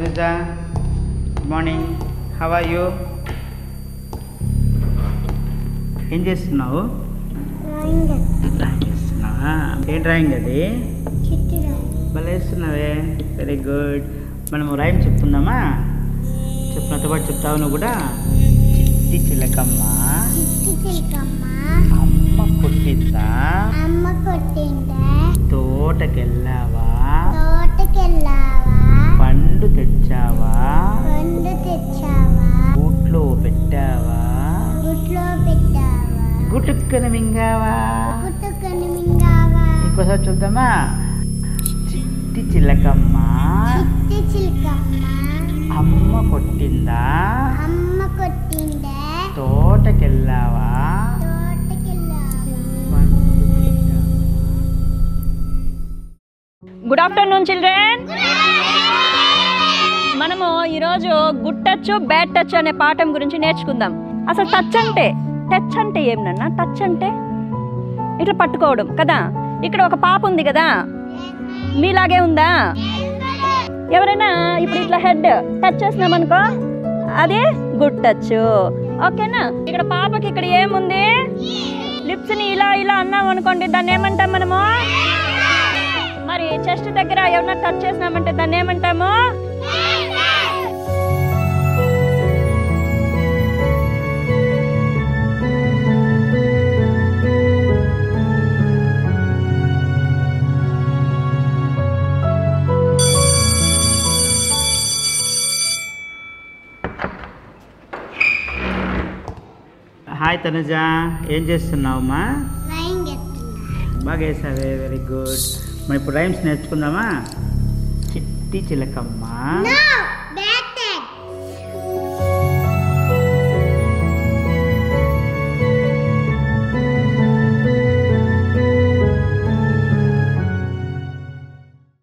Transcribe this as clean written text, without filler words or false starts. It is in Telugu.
Tanuja. Good morning. How are you? ఏం చేస్తున్నావు? డ్రాయింగ్ చేస్తున్నావా? ఏం డ్రాయింగ్ అది? భలే వేస్తున్నావే. Very good. మనము రైమ్ చెప్పుకుందామా? చెప్పినతో పాటు చెప్తావు నువ్వు కూడా. చిట్టి చిలకమ్మ అమ్మ కొట్టిందా, తోటకెళ్ళావా, పండు తెచ్చావా, గూట్లో పెట్టావా, గుటుక్కన మింగావా. ఇంకోసారి చూద్దామా? చిట్టి చిలకమ్మ అమ్మ కొట్టిందా, తోటకెళ్ళావా, గుడ్ ఆఫ్టర్నూన్ చిల్డ్రన్. మనము ఈరోజు గుడ్ టచ్ బ్యాడ్ టచ్ అనే పాఠం గురించి నేర్చుకుందాం. అసలు టచ్ అంటే ఏమన్నా? టచ్ అంటే ఇట్లా పట్టుకోవడం కదా. ఇక్కడ ఒక పాప ఉంది కదా, మీలాగే ఉందా? ఎవరైనా ఇప్పుడు ఇట్లా హెడ్ టచ్ చేసినామనుకో అది గుడ్ టచ్, ఓకేనా? ఇక్కడ పాపకి ఇక్కడ ఏముంది? లిప్స్ ని ఇలా ఇలా అన్నాం అనుకోండి, దాన్ని ఏమంటాం మనము? మరి చెస్ట్ దగ్గర ఎవరన్నా టచ్ చేసినామంటే దాన్ని ఏమంటాము? హాయ్ తనుజ, ఏం చేస్తున్నావమ్మా? బాగా వేసావే. Very good. మనం ఇప్పుడు రైమ్స్ నేర్చుకుందామా? చిట్టి చిలకమ్మ